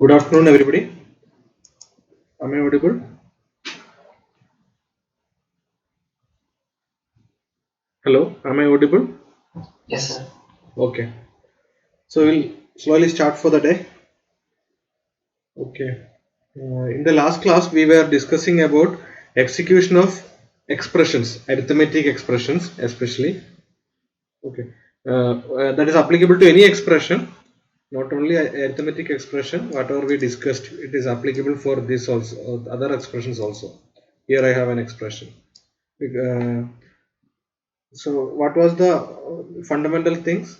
Good afternoon, everybody. Am I audible? Hello, am I audible? Yes, sir. Okay. So we'll slowly start for the day. Okay. In the last class, we were discussing about execution of expressions, arithmetic expressions, especially. Okay. That is applicable to any expression, not only arithmetic expression. Whatever we discussed, it is applicable for this also, other expressions also. Here I have an expression. So what was the fundamental things?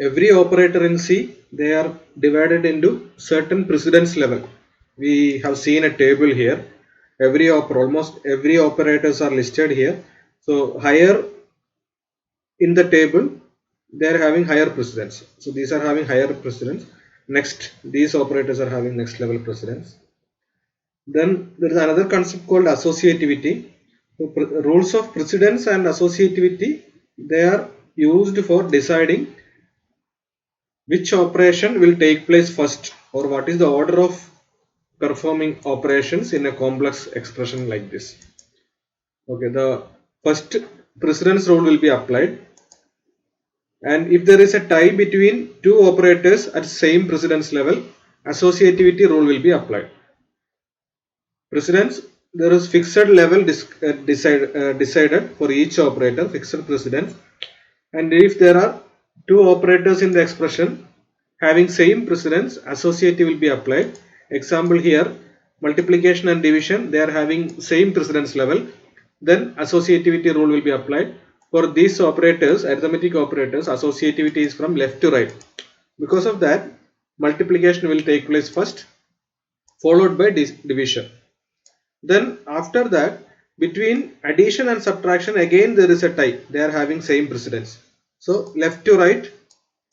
Every operator in C, they are divided into certain precedence level. We have seen a table here. Almost every operators are listed here. So higher in the table, they are having higher precedence. So these are having higher precedence. Next, these operators are having next level precedence. Then there is another concept called associativity. So rules of precedence and associativity, they are used for deciding which operation will take place first, or what is the order of performing operations in a complex expression like this. Okay, the first precedence rule will be applied, and if there is a tie between two operators at same precedence level, associativity rule will be applied. Precedence, there is fixed level decided for each operator, fixed precedence, and if there are two operators in the expression having same precedence, associative will be applied. Example here, multiplication and division, they are having same precedence level, then associativity rule will be applied. For these operators, arithmetic operators, associativity is from left to right. Because of that, multiplication will take place first, followed by division. Then after that, between addition and subtraction, again there is a tie. They are having same precedence. So left to right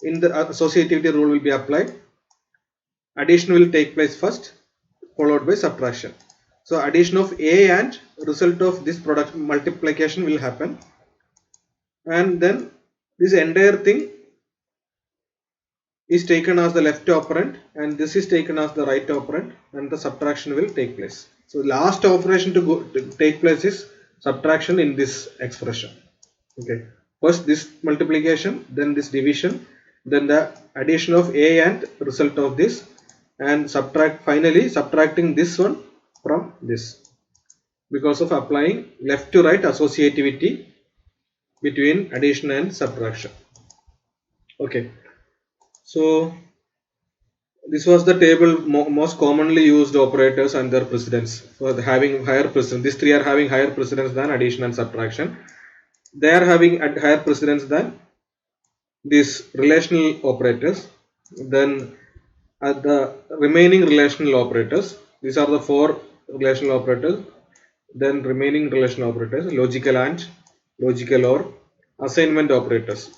in the associativity rule will be applied. Addition will take place first, followed by subtraction. So addition of A and result of this product multiplication will happen. And then this entire thing is taken as the left operand, and this is taken as the right operand, and the subtraction will take place. So last operation to take place is subtraction in this expression. Okay, first this multiplication, then this division, then the addition of A and result of this, and finally subtracting this one from this, because of applying left to right associativity between addition and subtraction. Okay, so this was the table most commonly used operators and their precedence. For having higher precedence, these three are having higher precedence than addition and subtraction. They are having higher precedence than these relational operators. Then the remaining relational operators, these are the four relational operators. Then remaining relational operators, logical and, logical or, assignment operators,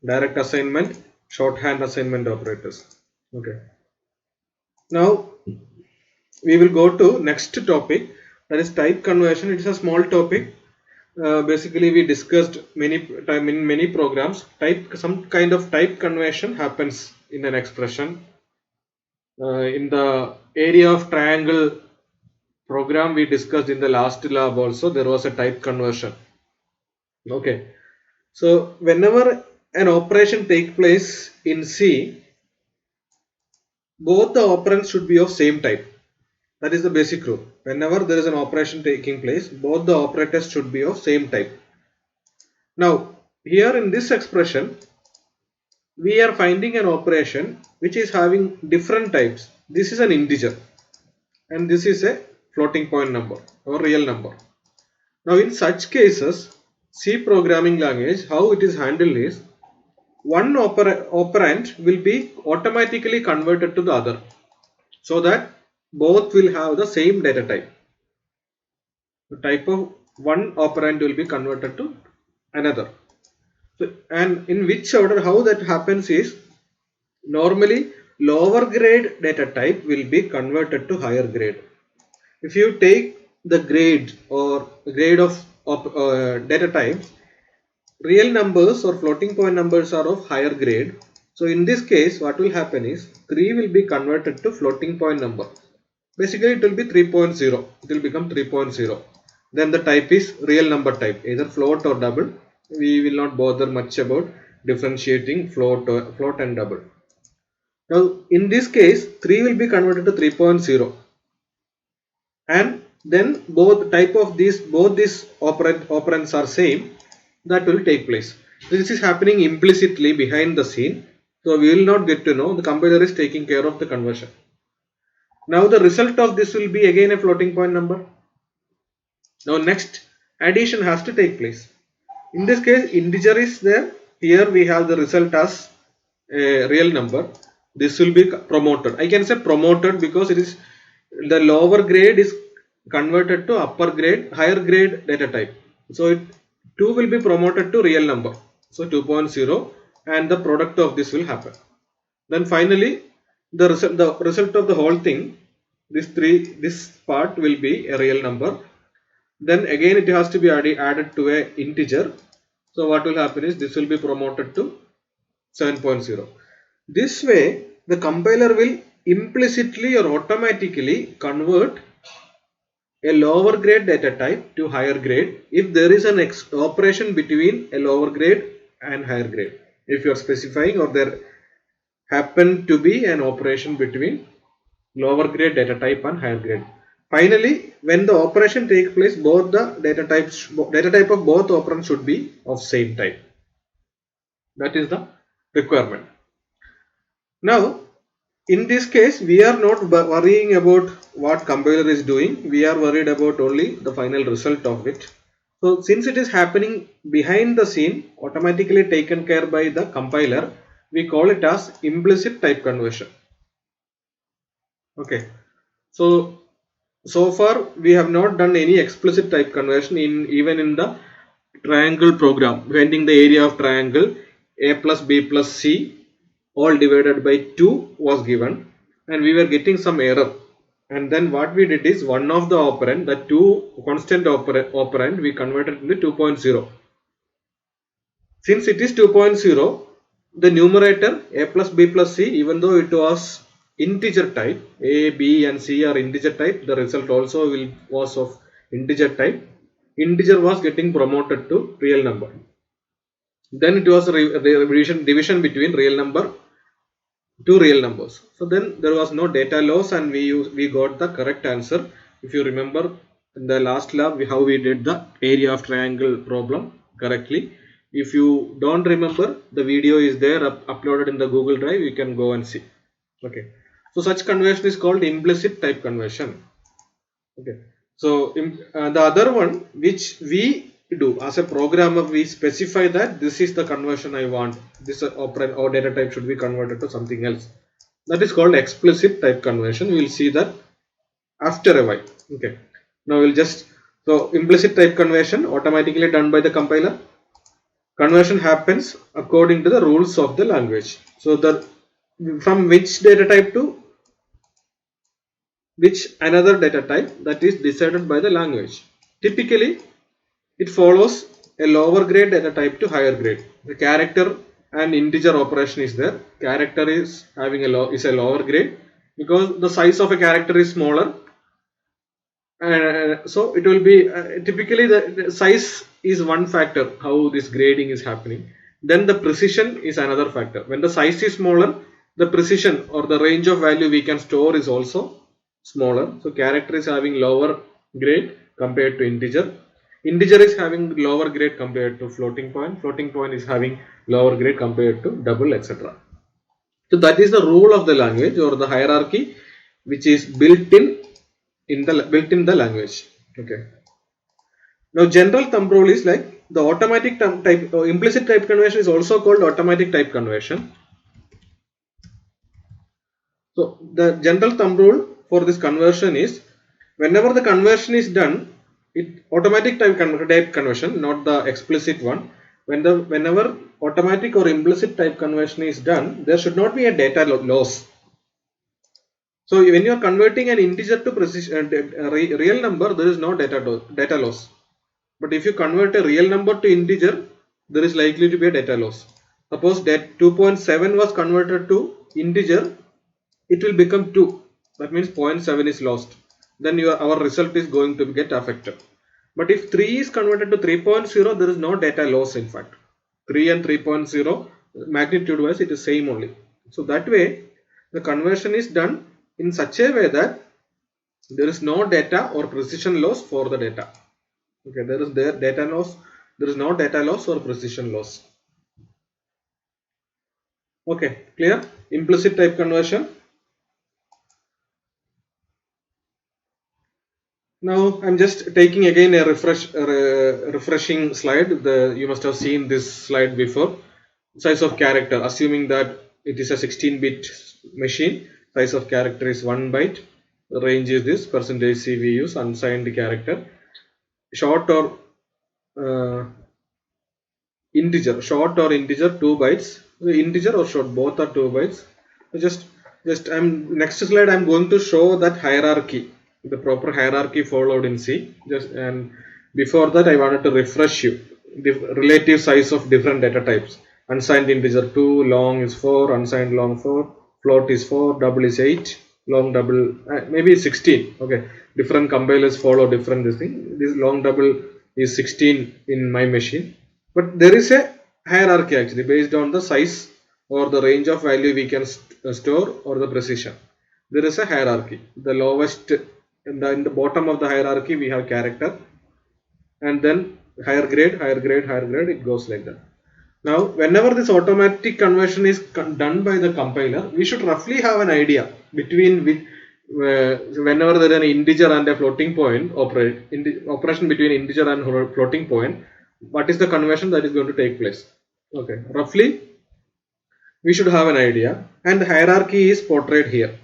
direct assignment, shorthand assignment operators. Okay. Now we will go to next topic, that is type conversion. It is a small topic. Basically we discussed in many programs. Some kind of type conversion happens in an expression. In the area of triangle program we discussed in the last lab also, there was a type conversion. Okay, so whenever an operation take place in C, both the operands should be of same type. That is the basic rule. Whenever there is an operation taking place, both the operators should be of same type. Now, here in this expression, we are finding an operation which is having different types. This is an integer and this is a floating point number or real number. Now, in such cases, C programming language, how it is handled is, one operand will be automatically converted to the other, so that both will have the same data type. The type of one operand will be converted to another. So, and in which order, how that happens is, normally lower grade data type will be converted to higher grade. If you take the grade or grade of data types, real numbers or floating point numbers are of higher grade. So in this case, what will happen is 3 will be converted to floating point number. Basically, it will be 3.0. It will become 3.0. Then the type is real number type, either float or double. We will not bother much about differentiating float and double. Now, in this case, 3 will be converted to 3.0. And then both these operands are same. That will take place. This is happening implicitly behind the scene. So we will not get to know. The compiler is taking care of the conversion. Now the result of this will be again a floating point number. Now next addition has to take place. In this case, integer is there. Here we have the result as a real number. This will be promoted. I can say promoted because it is the lower grade is converted to higher grade data type. So 2 will be promoted to real number. So 2.0, and the product of this will happen. Then finally the result of the whole thing, this part will be a real number. Then again it has to be added to a integer. So what will happen is this will be promoted to 7.0. This way the compiler will implicitly or automatically convert a lower grade data type to higher grade if there is an operation between a lower grade and higher grade. If you are specifying or there happen to be an operation between lower grade data type and higher grade. Finally, when the operation takes place, both the data type of both operands should be of same type. That is the requirement. Now, in this case, we are not worrying about what compiler is doing. We are worried about only the final result of it. So, since it is happening behind the scene, automatically taken care by the compiler, we call it as implicit type conversion. Okay. So far we have not done any explicit type conversion even in the triangle program. Finding the area of triangle, a plus b plus c all divided by 2 was given, and we were getting some error. And then what we did is one of the operand, the two constant operand, we converted into 2.0. Since it is 2.0, the numerator a plus b plus c, even though it was integer type, a, b and c are integer type, the result also was of integer type. Integer was getting promoted to real number. Then it was a division between real number to real numbers. So then there was no data loss, and we got the correct answer. If you remember in the last lab how we did the area of triangle problem correctly. If you don't remember, the video is there uploaded in the Google Drive. You can go and see. Okay. So such conversion is called implicit type conversion. Okay. So the other one which we do as a programmer, we specify that this is the conversion I want. This operand or data type should be converted to something else. That is called explicit type conversion. We will see that after a while. Okay. Now so implicit type conversion automatically done by the compiler. Conversion happens according to the rules of the language. So from which data type to which another data type, that is decided by the language. Typically, it follows a lower grade data type to higher grade. The character and integer operation is there. Character is having a lower grade because the size of a character is smaller. So it will be typically the size is one factor how this grading is happening. Then the precision is another factor. When the size is smaller, the precision or the range of value we can store is also smaller. So character is having lower grade compared to integer. Integer is having lower grade compared to floating point. Floating point is having lower grade compared to double, etc. So that is the rule of the language or the hierarchy which is built in the language. Okay. Now general thumb rule is like the automatic type or implicit type conversion is also called automatic type conversion. So the general thumb rule for this conversion is whenever the conversion is done, it automatic type conversion, not the explicit one. Whenever automatic or implicit type conversion is done, there should not be a data loss. So when you are converting an integer to real number, there is no data loss. But if you convert a real number to integer, there is likely to be a data loss. Suppose that 2.7 was converted to integer, it will become 2. That means 0.7 is lost. Then our result is going to get affected. But if 3 is converted to 3.0, there is no data loss in fact. 3 and 3.0 magnitude wise it is same only. So that way the conversion is done in such a way that there is no data or precision loss for the data. Okay, there is data loss. There is no data loss or precision loss. Okay, clear? Implicit type conversion. Now I'm just taking again a refreshing slide. You must have seen this slide before. Size of character, assuming that it is a 16-bit machine, size of character is 1 byte. The range is this percentage %C we use, unsigned character. Short or integer, 2 bytes. Integer or short, both are 2 bytes. Next slide I'm going to show that hierarchy, the proper hierarchy followed in C. And before that I wanted to refresh you the relative size of different data types. Unsigned integer 2, long is 4, unsigned long 4, float is 4, double is 8, long double maybe 16. Okay, different compilers follow different this thing. This long double is 16 in my machine, but there is a hierarchy actually based on the size or the range of value we can store or the precision. There is a hierarchy. The lowest in the bottom of the hierarchy we have character, and then higher grade, it goes like that. Now whenever this automatic conversion is done by the compiler, we should roughly have an idea between whenever there is an integer and a floating point operation between integer and floating point, what is the conversion that is going to take place. Okay, roughly we should have an idea, and the hierarchy is portrayed here.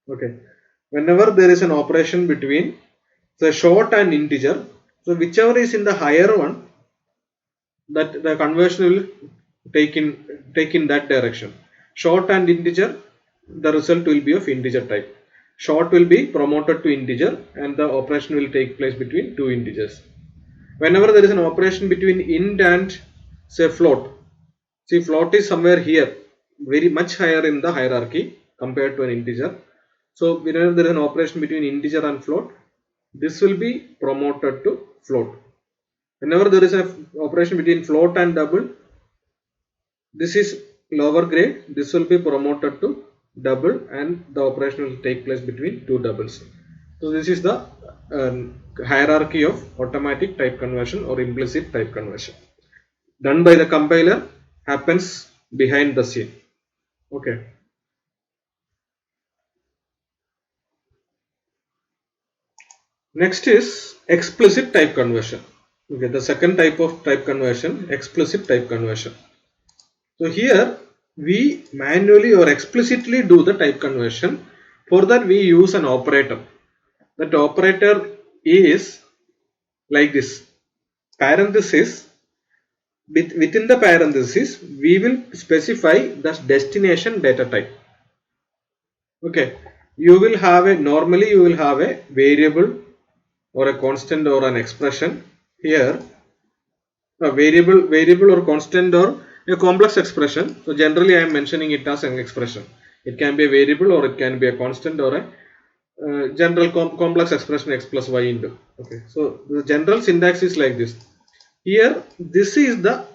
Okay, whenever there is an operation between the short and integer, so whichever is in the higher one, that the conversion will take in that direction. Short and integer, the result will be of integer type. Short will be promoted to integer and the operation will take place between two integers. Whenever there is an operation between int and say float, see float is somewhere here, very much higher in the hierarchy compared to an integer. So whenever there is an operation between integer and float, this will be promoted to float. Whenever there is an operation between float and double, this is lower grade, this will be promoted to double and the operation will take place between two doubles. So this is the hierarchy of automatic type conversion or implicit type conversion. Done by the compiler, happens behind the scene. Okay. Next is explicit type conversion. Okay, the second type of type conversion, explicit type conversion. So here we manually or explicitly do the type conversion. For that we use an operator. That operator is like this. Parenthesis. Within the parenthesis we will specify the destination data type. Okay. Normally you will have a variable or a constant or an expression. Here a variable or constant or a complex expression. So generally I am mentioning it as an expression. It can be a variable or it can be a constant or a general complex expression x plus y into. Okay, so the general syntax is like this. Here this is the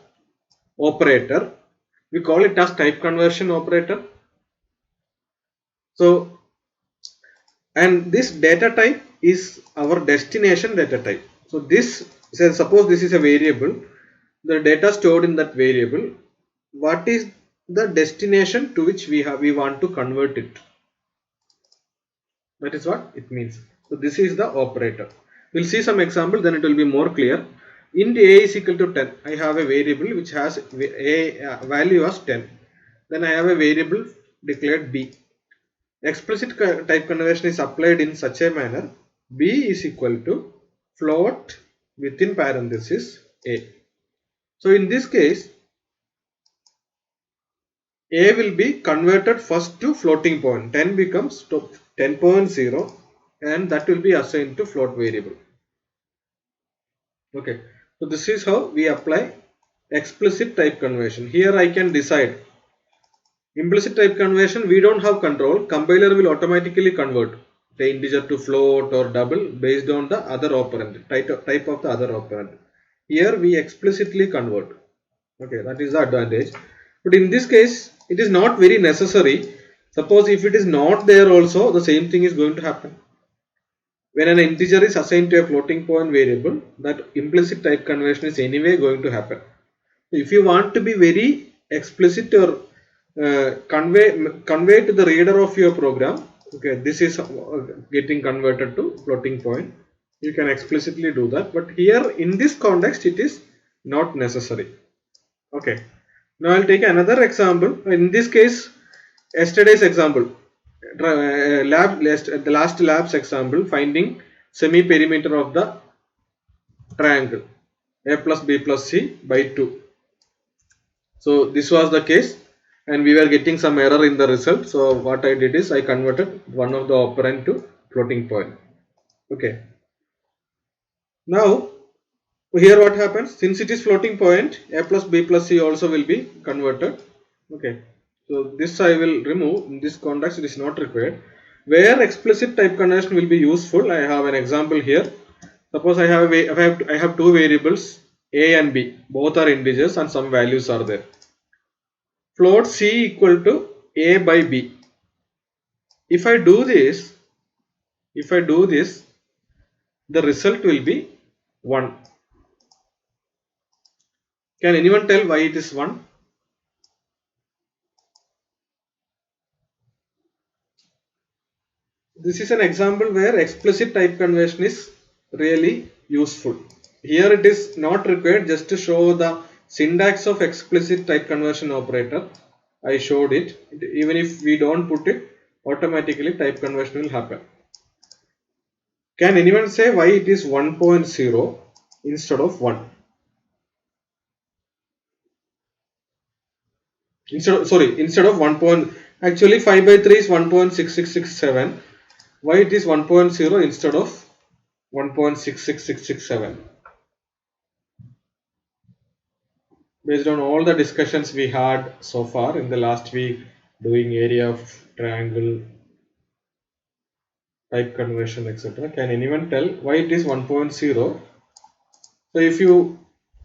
operator. We call it as type conversion operator. So and this data type is our destination data type. So this, suppose this is a variable, the data stored in that variable, what is the destination to which we want to convert it. That is what it means. So this is the operator. We'll see some example, then it will be more clear. Int a is equal to 10. I have a variable which has a value as 10. Then I have a variable declared b. Explicit type conversion is applied in such a manner: b is equal to float within parenthesis a. So in this case, a will be converted first to floating point. 10 becomes 10.0 and that will be assigned to float variable. Okay, so this is how we apply explicit type conversion. Here I can decide. Implicit type conversion, we don't have control. Compiler will automatically convert the integer to float or double based on the other operand, type of the other operand. Here we explicitly convert. Okay, that is the advantage. But in this case, it is not very necessary. Suppose if it is not there also, the same thing is going to happen. When an integer is assigned to a floating point variable, that implicit type conversion is anyway going to happen. If you want to be very explicit or convey to the reader of your program, okay, this is getting converted to floating point, you can explicitly do that, but here in this context it is not necessary. Okay, now I'll take another example. In this case, yesterday's example, the last lab's example, finding semi perimeter of the triangle a plus b plus c by 2. So this was the case, and we were getting some error in the result. So what I did is I converted one of the operand to floating point. Okay. Now here what happens, since it is floating point, a plus b plus c also will be converted. Okay. So this I will remove. In this context it is not required. Where explicit type conversion will be useful, I have an example here. Suppose I have two variables a and b, both are integers and some values are there. Float c equal to a by b. If I do this, the result will be 1. Can anyone tell why it is 1? This is an example where explicit type conversion is really useful. Here it is not required, just to show the syntax of explicit type conversion operator. I showed it. Even if we don't put it, automatically type conversion will happen. Can anyone say why it is 1.0 instead of 1? Instead of 1. Actually 5 by 3 is 1.66667. Why it is 1.0 instead of 1.66667? Based on all the discussions we had so far in the last week, doing area of triangle, type conversion, etc. Can anyone tell why it is 1.0? So if you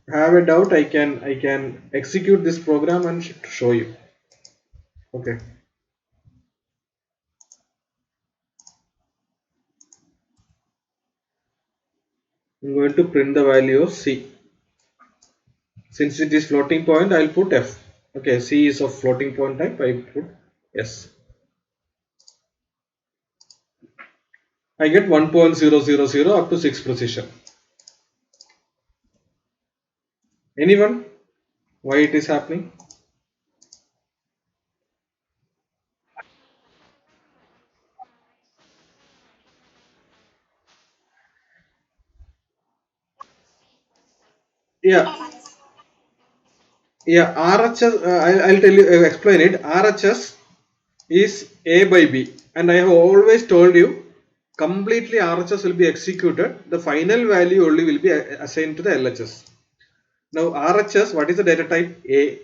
have a doubt, I can execute this program and show you. Okay. I'm going to print the value of c. Since it is floating point, I'll put f. Okay, c is of floating point type, I put s. I get 1.000 up to 6 precision. Anyone? Why it is happening? Yeah. Yeah, RHS, I'll tell you, explain it. RHS is A by B, and I have always told you completely RHS will be executed. The final value only will be assigned to the LHS. Now RHS, what is the data type? A,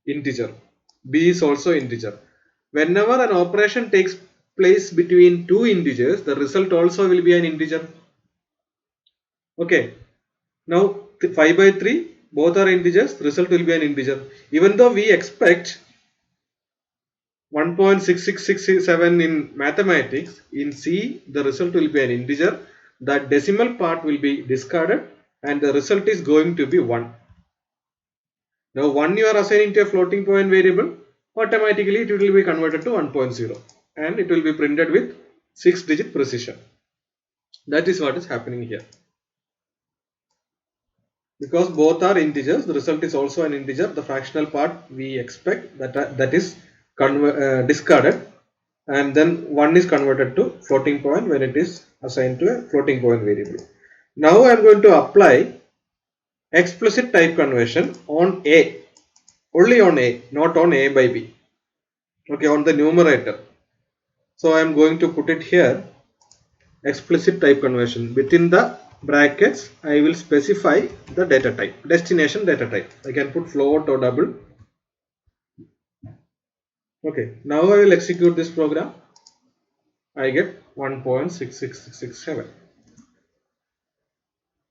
integer. B is also integer. Whenever an operation takes place between two integers, the result also will be an integer. Okay. Now 5 by 3, both are integers, result will be an integer. Even though we expect 1.6667 in mathematics, in C the result will be an integer. That decimal part will be discarded and the result is going to be 1. Now 1 you are assigning to a floating point variable, automatically it will be converted to 1.0 and it will be printed with 6-digit precision. That is what is happening here. Because both are integers, the result is also an integer. The fractional part we expect that is discarded, and then 1 is converted to floating point when it is assigned to a floating point variable. Now I am going to apply explicit type conversion on A, only on A, not on A by B. Okay, on the numerator. So I am going to put it here, explicit type conversion within the brackets I will specify the data type, destination data type. I can put float or double. Okay, now I will execute this program. I get 1.66667.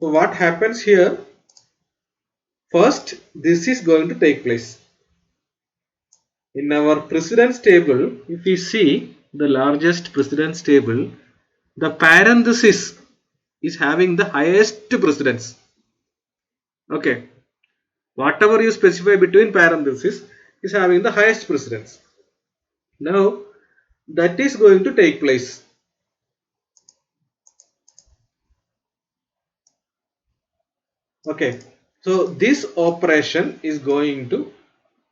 So what happens here? First, this is going to take place. In our precedence table, if we see the largest precedence table, the parenthesis is having the highest precedence. Okay, whatever you specify between parentheses is having the highest precedence. Now, that is going to take place. Okay, so this operation is going to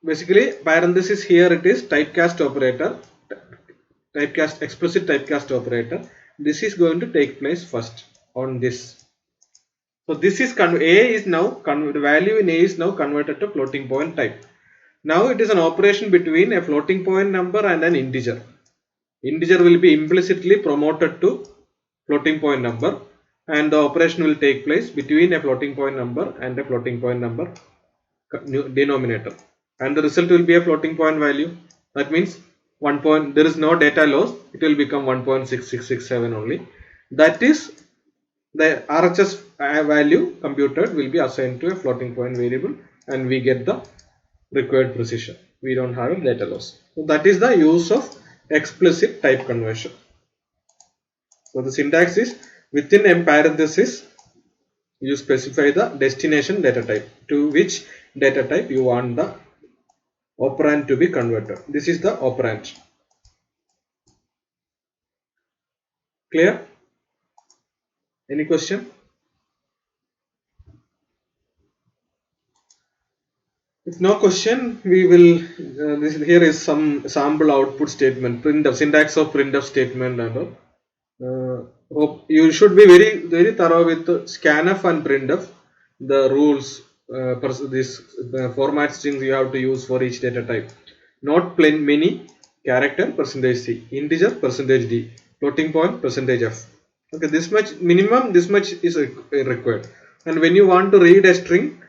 basically parenthesis here it is typecast operator, typecast explicit typecast operator. This is going to take place first on this. So this is A is now the value in A is now converted to floating point type. Now it is an operation between a floating point number and an integer. Integer will be implicitly promoted to floating point number, and the operation will take place between a floating point number and a floating point number denominator, and the result will be a floating point value. That means there is no data loss, it will become 1.6667 only. That is the RHS value computed will be assigned to a floating point variable, and we get the required precision. We don't have a data loss. So that is the use of explicit type conversion. So the syntax is within a parenthesis you specify the destination data type, to which data type you want the operand to be converted. This is the operand. Clear? Any question? If no question, we will here is some sample output statement, printf, syntax of printf statement, and hope you should be very thorough with scanf and printf, the rules, this format strings you have to use for each data type. Not plain many, character %c, integer %d, floating point %f. Okay, this much minimum, this much is required. And when you want to read a string,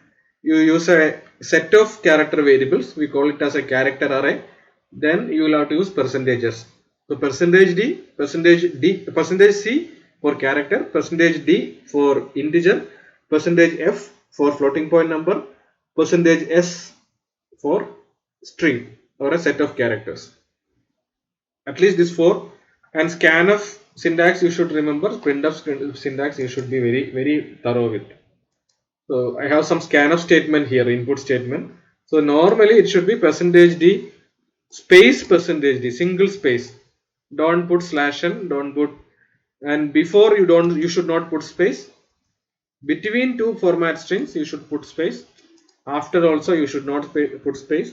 you use a set of character variables, we call it as a character array. Then you will have to use %s. So %d, %c for character, %d for integer, %f for floating point number, %s for string or a set of characters. At least this 4. And scanf syntax you should remember, printf syntax you should be very thorough with. So I have some scanf statement here, input statement. So normally it should be %d space %d, single space. Don't put /n, don't put, and before you should not put space. Between two format strings you should put space. After also you should not put space.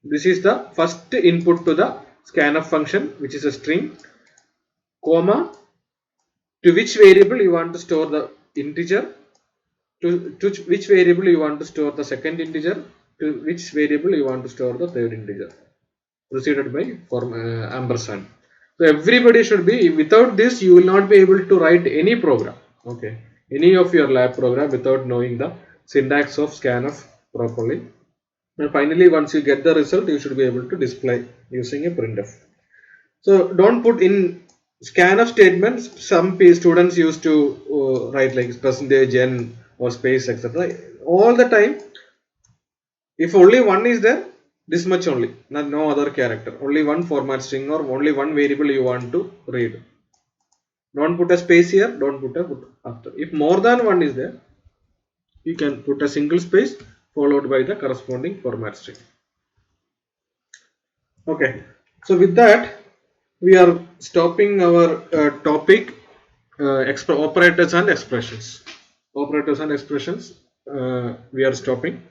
This is the first input to the scanf function, which is a string, comma, to which variable you want to store the integer, to which variable you want to store the second integer, to which variable you want to store the third integer, preceded by ampersand. So everybody should be, without this you will not be able to write any program, okay, any of your lab program without knowing the syntax of scanf properly. And finally, once you get the result, you should be able to display using a printf. So don't put in scanf statements. Some students used to write like %n or space, etc. All the time, if only one is there, this much only, no other character, only one format string or only one variable you want to read. Don't put a space here, don't put a after. If more than one is there, you can put a single space followed by the corresponding format string. Okay, so with that we are stopping our topic, operators and expressions. Operators and expressions we are stopping.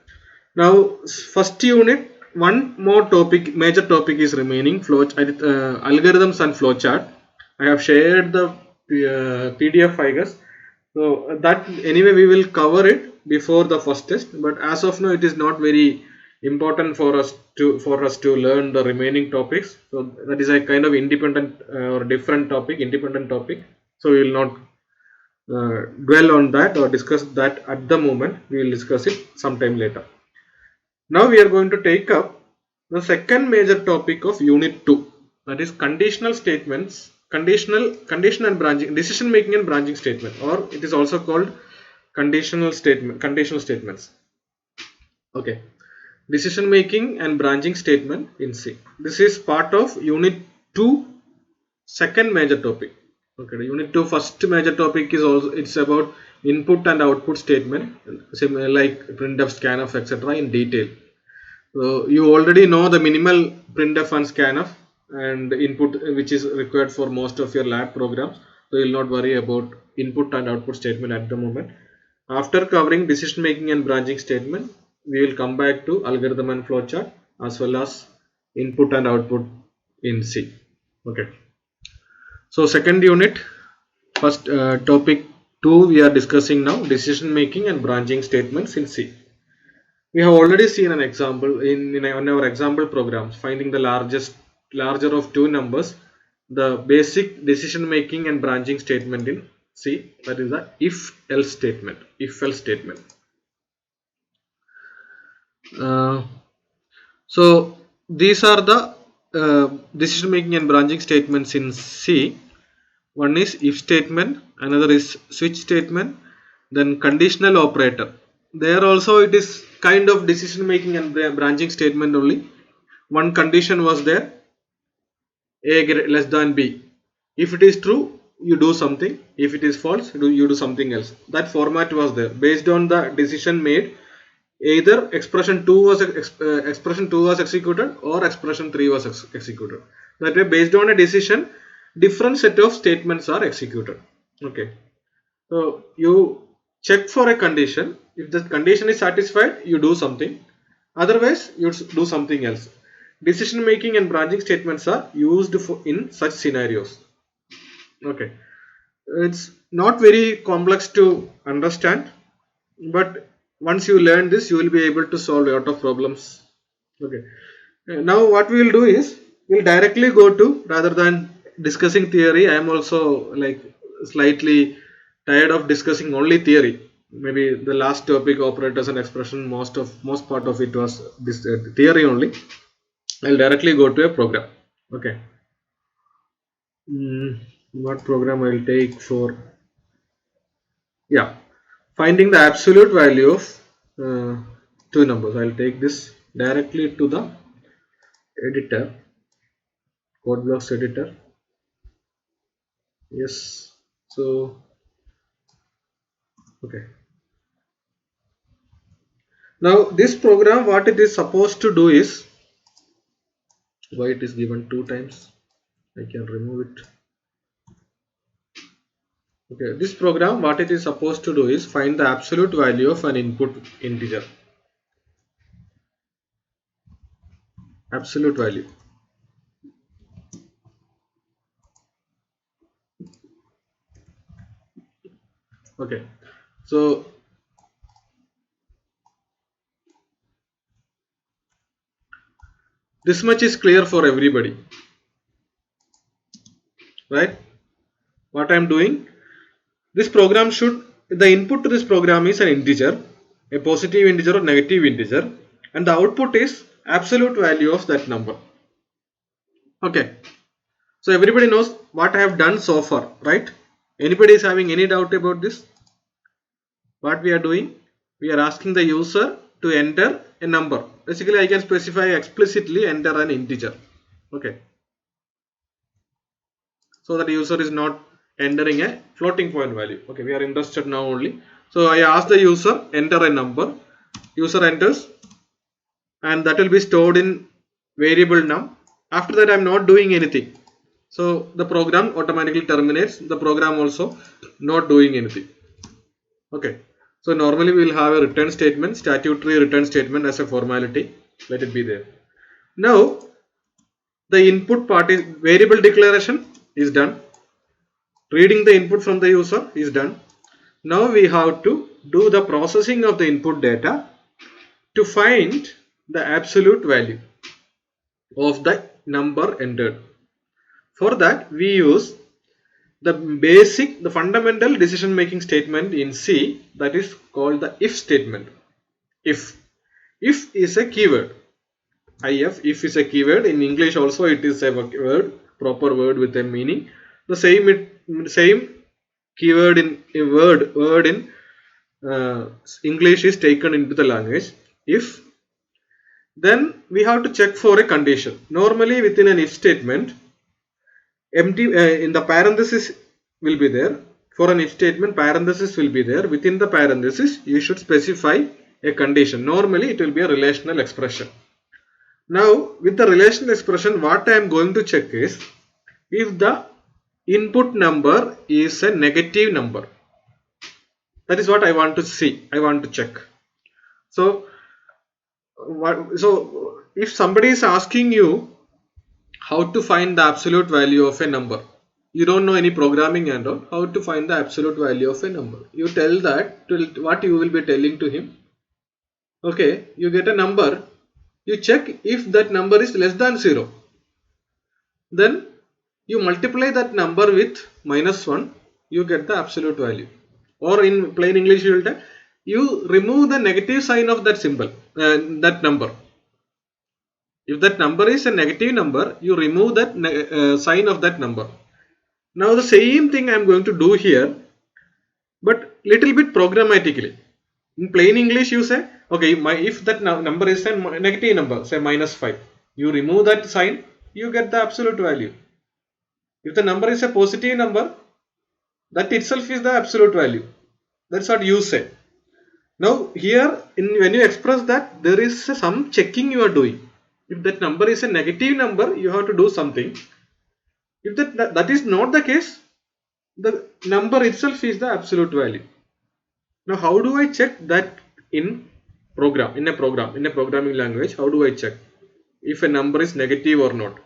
Now first unit, one more topic, major topic is remaining, algorithms and flowchart. I have shared the PDF, I guess. So that anyway we will cover it before the first test, but as of now it is not very important for us to learn the remaining topics. So that is a kind of independent or different topic, independent topic. So we will not dwell on that or discuss that at the moment. We will discuss it sometime later. Now we are going to take up the second major topic of Unit 2, that is conditional statements, condition and branching, decision making and branching statement, or it is also called conditional statements. Okay, decision making and branching statement in C. This is part of Unit 2 second major topic. Okay, the Unit 2 first major topic is also, it's about input and output statement, similar like printf, scanf, etc. in detail. So you already know the minimal printf and scanf and input which is required for most of your lab programs. So you will not worry about input and output statement at the moment. After covering decision making and branching statement, we will come back to algorithm and flowchart as well as input and output in C. Okay. So second unit, first topic 2 we are discussing now, decision making and branching statements in C. We have already seen an example in our example programs, finding the larger of two numbers, the basic decision making and branching statement in C, that is the if-else statement. So these are the decision making and branching statements in C. One is if statement, another is switch statement, then conditional operator. There also it is kind of decision making and branching statement only. One condition was there, A less than B. If it is true, you do something. If it is false, you do something else. That format was there. Based on the decision made, either expression 2 was executed or expression 3 was executed. That way, based on a decision, different set of statements are executed. Okay. So you check for a condition. If the condition is satisfied, you do something. Otherwise, you do something else. Decision making and branching statements are used in such scenarios. Okay. It's not very complex to understand, but once you learn this, you will be able to solve a lot of problems. Okay. Now what we will do is, we'll directly go to, rather than discussing theory. I am also like slightly tired of discussing only theory. Maybe the last topic, operators and expression, most part of it was this theory only. I'll directly go to a program. Okay. What program I'll take for? Yeah, finding the absolute value of two numbers. I'll take this directly to the editor, code blocks editor. Yes. So okay. Now this program, what it is supposed to do is, why it is given 2 times, I can remove it. Okay, this program, what it is supposed to do is find the absolute value of an input integer. Absolute value. Okay, so this much is clear for everybody, right? What I am doing, this program should, the input to this program is an integer, a positive integer or negative integer, and the output is absolute value of that number. Okay, so everybody knows what I have done so far, right? Anybody is having any doubt about this? What we are doing, we are asking the user to enter a number. Basically, I can specify explicitly enter an integer. Okay, so that user is not entering a floating point value. Okay, we are interested now only. So I ask the user enter a number. User enters, and that will be stored in variable num. After that, I am not doing anything. So the program automatically terminates. The program also not doing anything. Okay. So normally we will have a return statement, statutory return statement as a formality. Let it be there. Now the input part is variable declaration is done. Reading the input from the user is done. Now we have to do the processing of the input data to find the absolute value of the number entered. For that we use the fundamental decision making statement in C, that is called the if statement. If is a keyword. If is a keyword. In English also it is a word, proper word with a meaning. The same keyword in a word in English is taken into the language. If, then we have to check for a condition. Normally within an if statement, empty in the parenthesis will be there. For an if statement, parenthesis will be there. Within the parenthesis, you should specify a condition. Normally it will be a relational expression. Now with the relational expression, what I am going to check is if the input number is a negative number. That is what I want to see. I want to check. So if somebody is asking you how to find the absolute value of a number, you don't know any programming and all, how to find the absolute value of a number, you tell that, what you will be telling to him. Okay, you get a number, you check if that number is less than 0, then you multiply that number with -1, you get the absolute value. Or in plain English, you remove the negative sign of that symbol, that number. If that number is a negative number, you remove that sign of that number. Now the same thing I am going to do here, but little bit programmatically. In plain English, you say, okay, if that number is a negative number, say -5, you remove that sign, you get the absolute value. If the number is a positive number, that itself is the absolute value. That's what you say. Now here, when you express that, there is some checking you are doing. If that number is a negative number, you have to do something. If that is not the case, the number itself is the absolute value. Now how do I check that in a programming language? How do I check if a number is negative or not?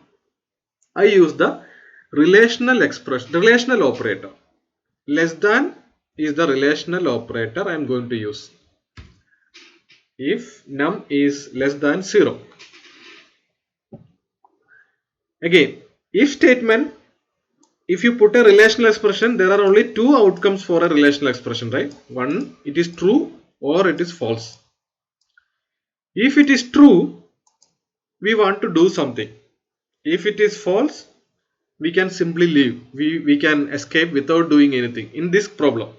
I use the relational operator. Less than is the relational operator I am going to use. If num is less than 0. Again, if statement, if you put a relational expression, there are only two outcomes for a relational expression, right? One, it is true or it is false. If it is true, we want to do something. If it is false, we can simply leave. We can escape without doing anything in this problem,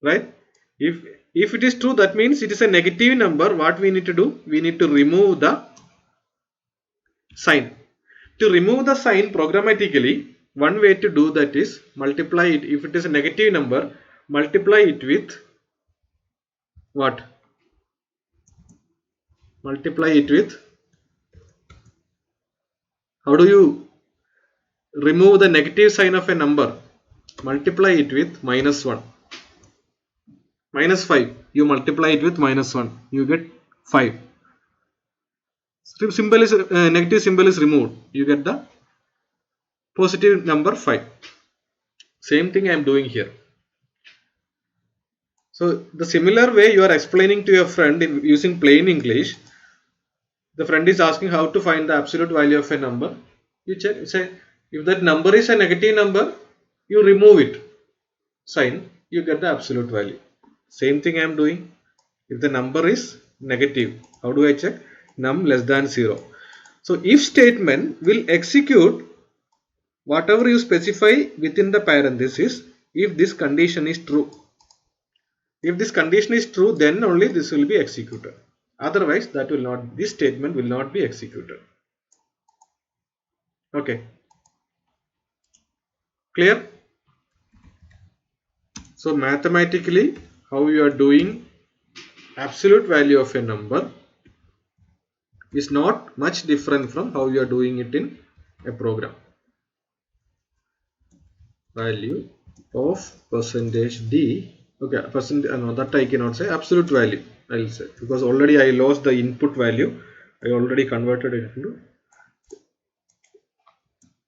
right? If it is true, that means it is a negative number. What we need to do? We need to remove the sign. To remove the sign programmatically, one way to do that is multiply it. If it is a negative number, multiply it with what? Multiply it with, how do you remove the negative sign of a number? Multiply it with -1. -5. You multiply it with -1. You get 5. Symbol is negative symbol is removed. You get the positive number 5. Same thing I am doing here. So the similar way you are explaining to your friend using plain English. The friend is asking how to find the absolute value of a number. You check, say if that number is a negative number, you remove it sign, you get the absolute value. Same thing I am doing. If the number is negative, how do I check? Num less than 0. So if statement will execute whatever you specify within the parenthesis if this condition is true. If this condition is true, then only this will be executed. Otherwise, this statement will not be executed. Okay. Clear? So mathematically, how you are doing absolute value of a number is not much different from how you are doing it in a program. Value of %d. Okay, no, that I cannot say. Absolute value I will say, because already I lost the input value. I already converted it into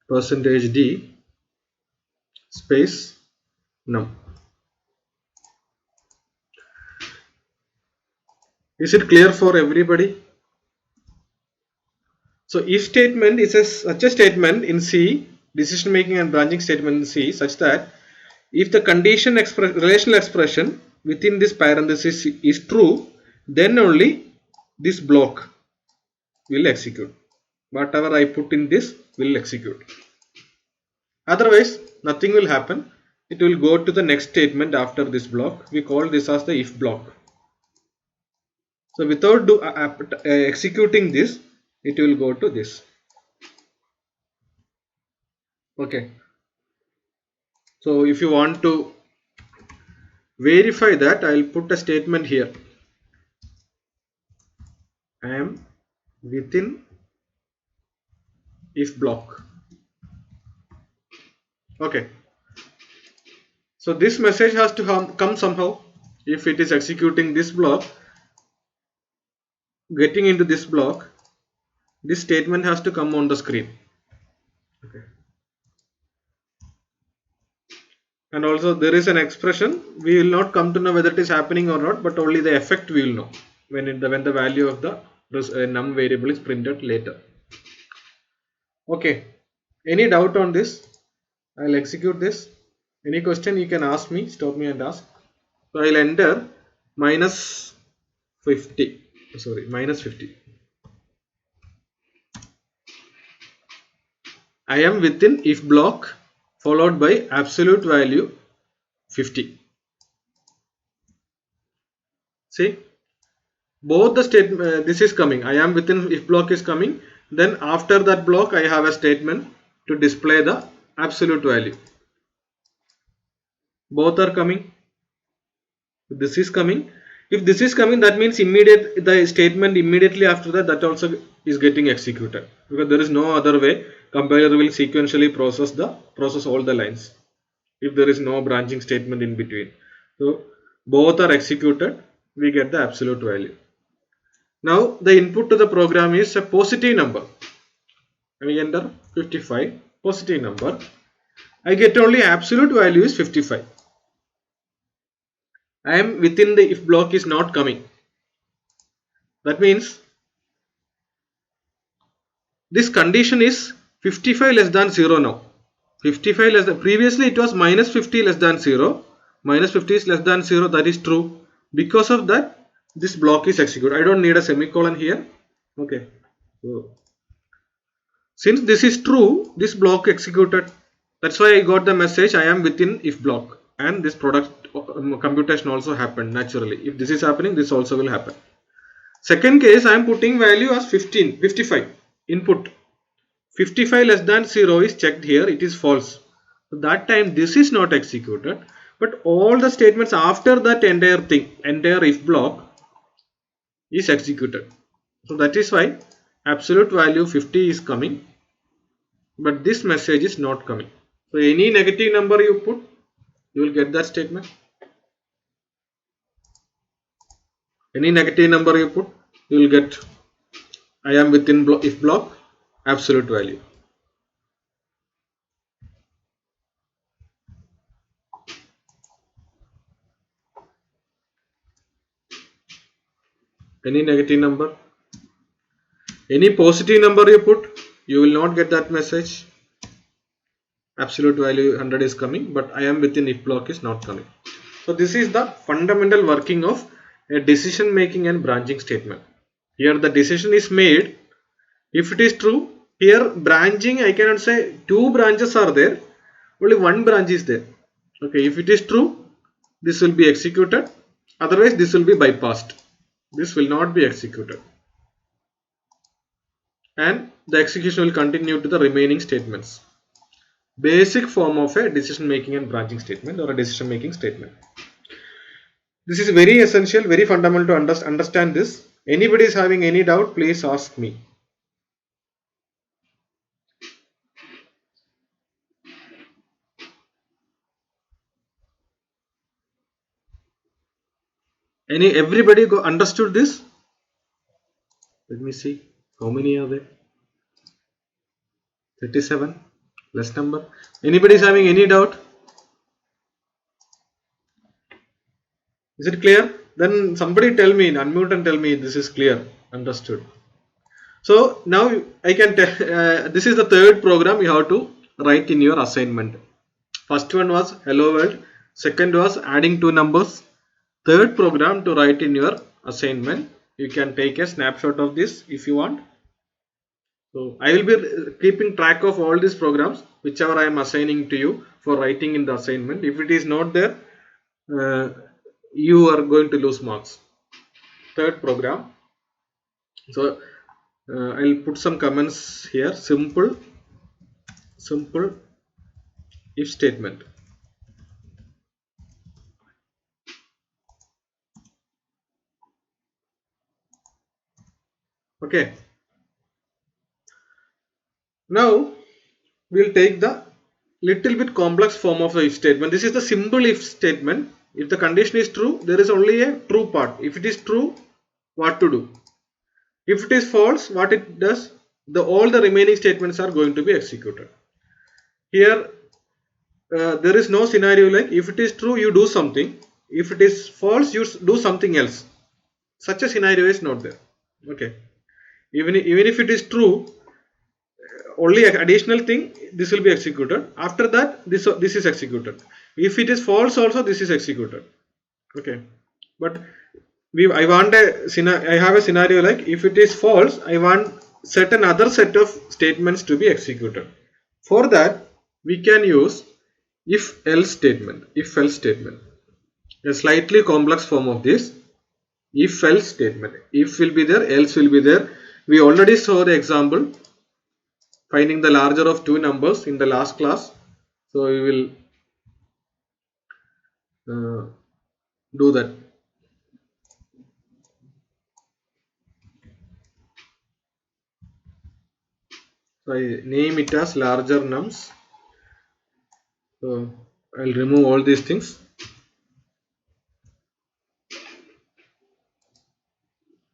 %d space num. Is it clear for everybody? So if statement is such a statement in C decision making and branching statement in C such that if the condition relational expression within this parenthesis is true, then only this block will execute. Whatever I put in this will execute. Otherwise, nothing will happen. It will go to the next statement after this block. We call this as the if block. So without executing this, it will go to this. Okay. So if you want to verify that, I will put a statement here. I am within if block. Okay. So this message has to come somehow. If it is executing this block, getting into this block, this statement has to come on the screen. Okay. And also there is an expression. We will not come to know whether it is happening or not, but only the effect we will know when the value of the num variable is printed later. Okay. Any doubt on this? I will execute this. Any question you can ask me, stop me and ask. So I will enter minus 50. I am within if block followed by absolute value 50. See, both the statement, this is coming. I am within if block is coming. Then after that block, I have a statement to display the absolute value. Both are coming. This is coming. If this is coming, that means the statement immediately after that also is getting executed, because there is no other way. Compiler will sequentially process all the lines if there is no branching statement in between. So both are executed, we get the absolute value. Now the input to the program is a positive number. I enter 55, positive number. I get only absolute value is 55. I am within the if block is not coming. That means this condition is 55 less than 0 now. 55 less than, previously it was minus 50 less than 0. Minus 50 is less than 0, that is true. Because of that, this block is executed. I don't need a semicolon here. Okay. So, since this is true, this block executed. That's why I got the message I am within if block. And this product computation also happened naturally. If this is happening, this also will happen. Second case, I am putting value as 55 input. 55 less than 0 is checked here, it is false. So that time this is not executed, but all the statements after that entire if block is executed. So that is why absolute value 50 is coming, but this message is not coming. So any negative number you put, you will get that statement. Any negative number you put, you will get I am within if block absolute value. Any negative number, any positive number you put, you will not get that message. Absolute value 100 is coming, but I am within if block is not coming. So this is the fundamental working of a decision making and branching statement. Here the decision is made. If it is true, here branching, I cannot say two branches are there, only one branch is there. Okay, if it is true, this will be executed, otherwise this will be bypassed. This will not be executed, and the execution will continue to the remaining statements. Basic form of a decision making and branching statement, or a decision making statement. This is very essential, very fundamental to understand this. Anybody is having any doubt, please ask me. Everybody understood this? Let me see. How many are there? 37. Less number. Anybody is having any doubt? Is it clear? Then somebody tell me, unmute and tell me this is clear, understood. So now I can tell, this is the third program you have to write in your assignment. First one was hello world, second was adding two numbers, third program to write in your assignment. You can take a snapshot of this if you want. So I will be keeping track of all these programs whichever I am assigning to you for writing in the assignment. If it is not there, you are going to lose marks. Third program. So I'll put some comments here. Simple if statement. Okay. Now we'll take the little bit complex form of the if statement. This is the simple if statement. If the condition is true, there is only a true part. If it is true, what to do? If it is false, what it does? All the remaining statements are going to be executed. Here there is no scenario like if it is true you do something, if it is false you do something else. Such a scenario is not there. Okay. Even if it is true, only an additional thing, this will be executed. After that this is executed. If it is false also, this is executed. Okay. But I have a scenario like if it is false, I want certain other set of statements to be executed. For that we can use if else statement. A slightly complex form of this if else statement. If will be there, else will be there. We already saw the example finding the larger of two numbers in the last class. So we will do that. So I name it as larger nums. So I'll remove all these things.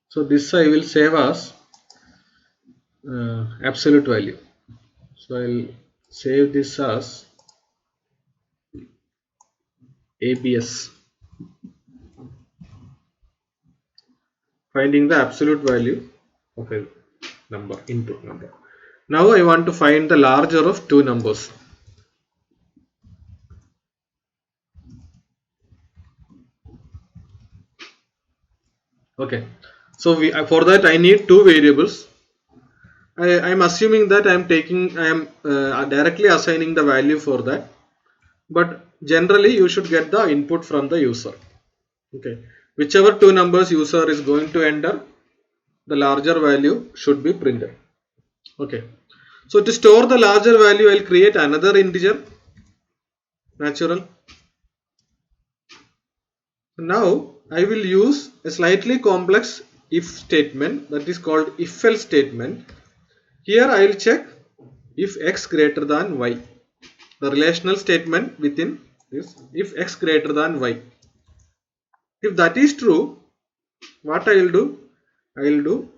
So this I will save as absolute value. So I'll save this as ABS. Finding the absolute value of a number, input number. Now I want to find the larger of two numbers. Okay, so for that I need two variables. I am assuming that I am directly assigning the value for that, but generally you should get the input from the user. Okay, whichever two numbers user is going to enter, the larger value should be printed. Okay, so to store the larger value, I will create another integer, natural. Now I will use a slightly complex if statement, that is called if else statement. Here I will check if x greater than y. The relational statement within this, if x greater than y. If that is true, what I will do? I will do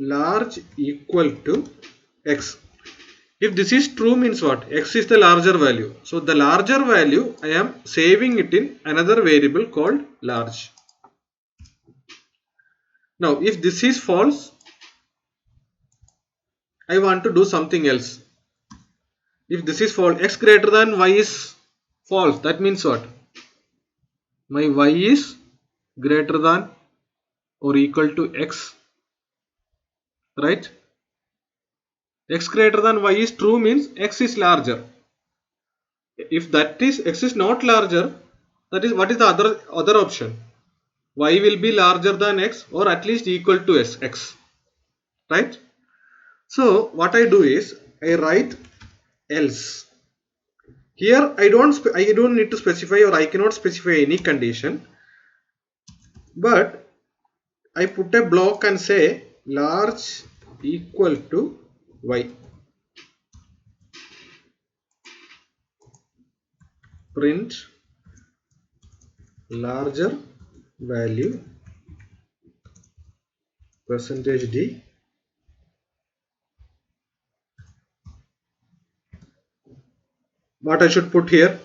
large equal to x. If this is true means what? X is the larger value. So the larger value I am saving it in another variable called large. Now if this is false, I want to do something else. If this is false, x greater than y is false. That means what? My y is greater than or equal to x, right? X greater than y is true means x is larger. If that is x is not larger, that is what is the other option? Y will be larger than x or at least equal to x, right? So what I do is I write else. Here I don't need to specify, or I cannot specify any condition, but I put a block and say large equal to y. Print larger value %d . What I should put here?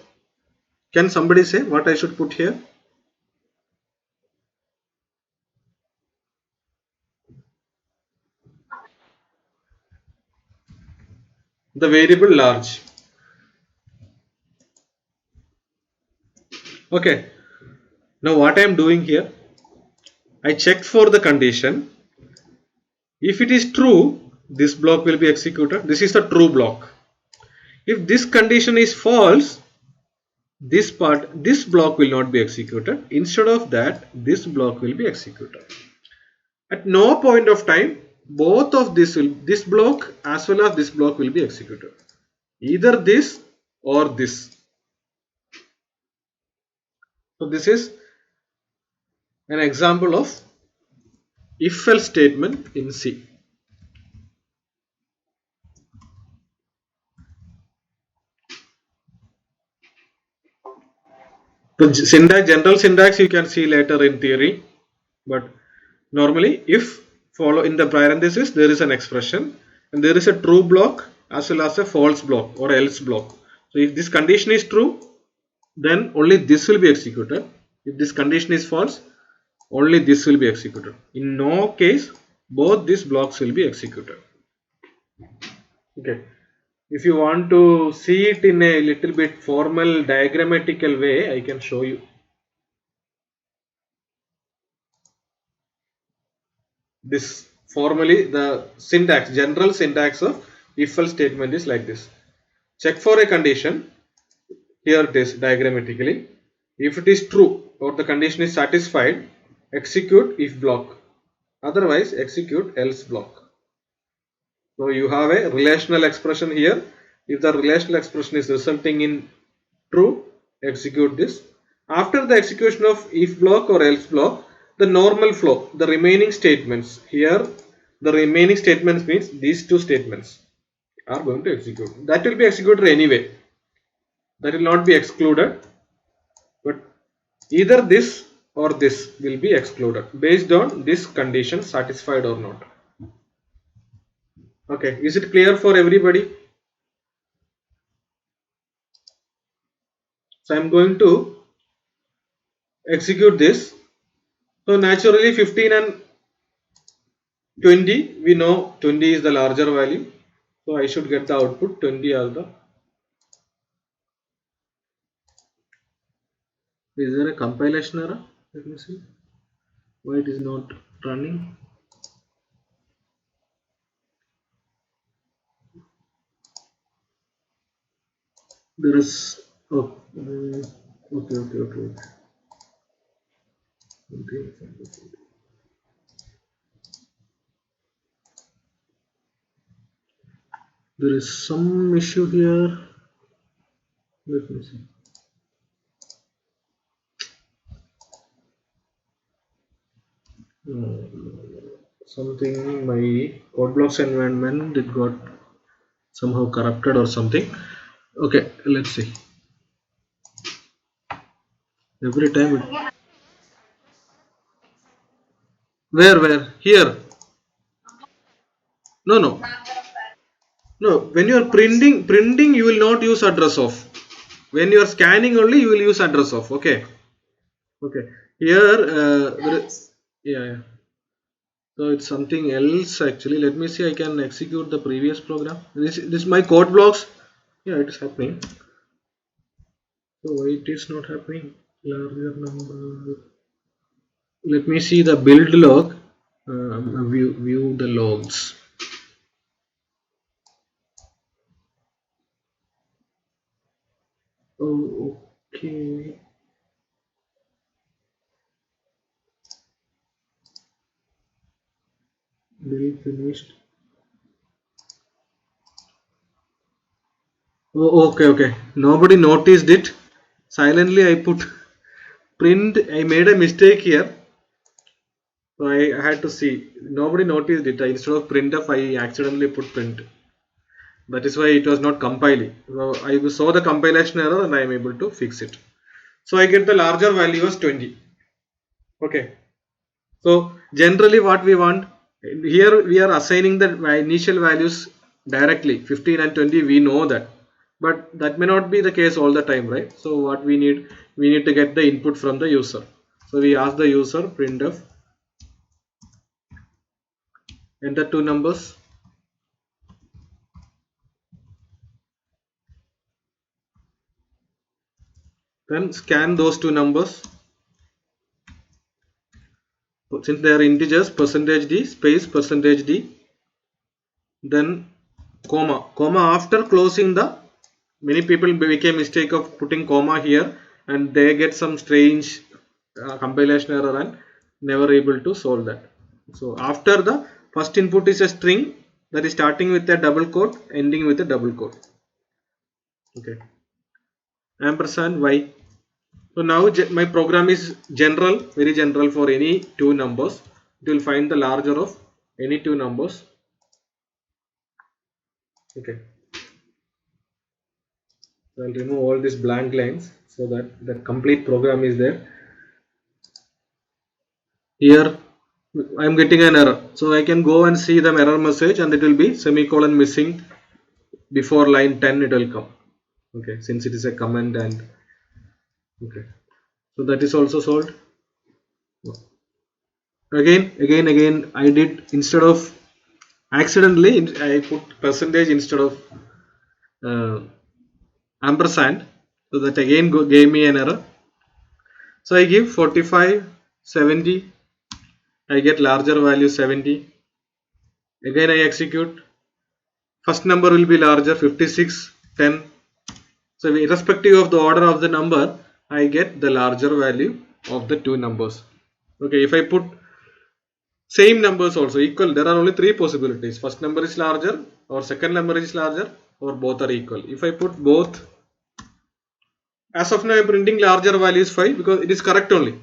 Can somebody say what I should put here? The variable large. Okay, now what I am doing here, I checked for the condition. If it is true, this block will be executed. This is the true block. If this condition is false, this block will not be executed. Instead of that, this block will be executed. At no point of time, both of this block as well as this block will be executed. Either this or this. So this is an example of if-else statement in C. The general syntax you can see later in theory, but normally if follow in the parenthesis there is an expression and there is a true block as well as a false block or else block. So if this condition is true, then only this will be executed. If this condition is false, only this will be executed. In no case both these blocks will be executed. Okay. If you want to see it in a little bit formal diagrammatical way, I can show you. This formally the syntax, general syntax of if-else statement is like this. Check for a condition. Here it is diagrammatically. If it is true or the condition is satisfied, execute if block. Otherwise, execute else block. So you have a relational expression here. If the relational expression is resulting in true, execute this. After the execution of if block or else block, the normal flow, the remaining statements here, the remaining statements means these two statements are going to execute. That will be executed anyway. That will not be excluded, but either this or this will be excluded based on this condition satisfied or not. Okay, is it clear for everybody? So I am going to execute this. So naturally 15 and 20, we know 20 is the larger value. So I should get the output 20 as the. Is there a compilation error? Let me see. Why it is not running? There is. Oh, okay. There is some issue here. Let me see. Something my code blocks environment it got somehow corrupted or something. Okay, let's see. Every time it. Where? Here. No. When you are printing, you will not use address of. When you are scanning only, you will use address of. Okay. Here, yeah. So it's something else actually. Let me see. I can execute the previous program. This my code blocks. Yeah, it is happening. So why it is not happening? Larger number. Let me see the build log. View the logs. Oh, okay. Build finished. Oh, okay. Nobody noticed it. Silently I put print. I made a mistake here. So I had to see. Nobody noticed it. Instead of printf, I accidentally put print. That is why it was not compiling. So I saw the compilation error and I am able to fix it. So I get the larger value as 20. Okay. So generally what we want, here we are assigning the initial values directly 15 and 20, we know that, but that may not be the case all the time, right? So what we need to get the input from the user. So we ask the user printf enter two numbers. Then scan those two numbers. Since they are integers, %d space %d, then comma. After closing the, many people make a mistake of putting comma here and they get some strange compilation error and never able to solve that. So after the first input is a string that is starting with a double quote, ending with a double quote. Okay. Ampersand y. So now my program is general, very general for any two numbers. It will find the larger of any two numbers. Okay. So I'll remove all these blank lines so that the complete program is there. Here I am getting an error. So I can go and see the error message and it will be semicolon missing before line 10 it will come. Okay, since it is a command and okay. So that is also solved. Again I did, instead of accidentally I put percentage instead of ampersand, so that again gave me an error. So I give 45 70, I get larger value 70. Again I execute, first number will be larger 56 10. So irrespective of the order of the number, I get the larger value of the two numbers. Okay, if I put same numbers also equal, there are only three possibilities. First number is larger, or second number is larger, or both are equal. If I put both, as of now I am printing larger value is 5 because it is correct only.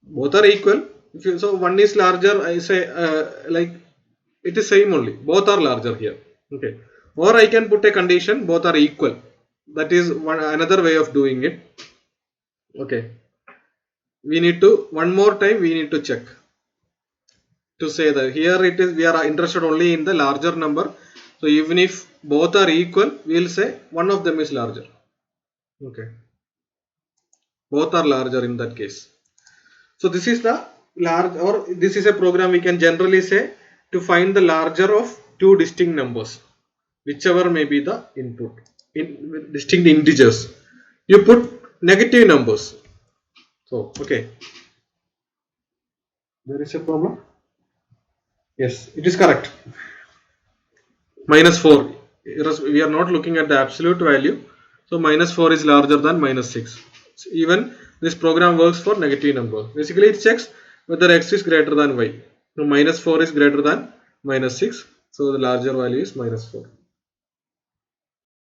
Both are equal. If you, so one is larger, I say like it is same only. Both are larger here. Okay. Or I can put a condition, both are equal. That is another way of doing it. Okay. We need to, one more time we need to check. To say that here it is, we are interested only in the larger number. So even if both are equal, we will say one of them is larger. Okay. Both are larger in that case. So this is the large, or this is a program we can generally say to find the larger of two distinct numbers, whichever may be the input, in distinct integers. You put negative numbers. So okay. There is a problem. Yes, it is correct. -4. We are not looking at the absolute value. So -4 is larger than -6. So even this program works for negative number. Basically it checks whether x is greater than y. So -4 is greater than -6. So the larger value is -4.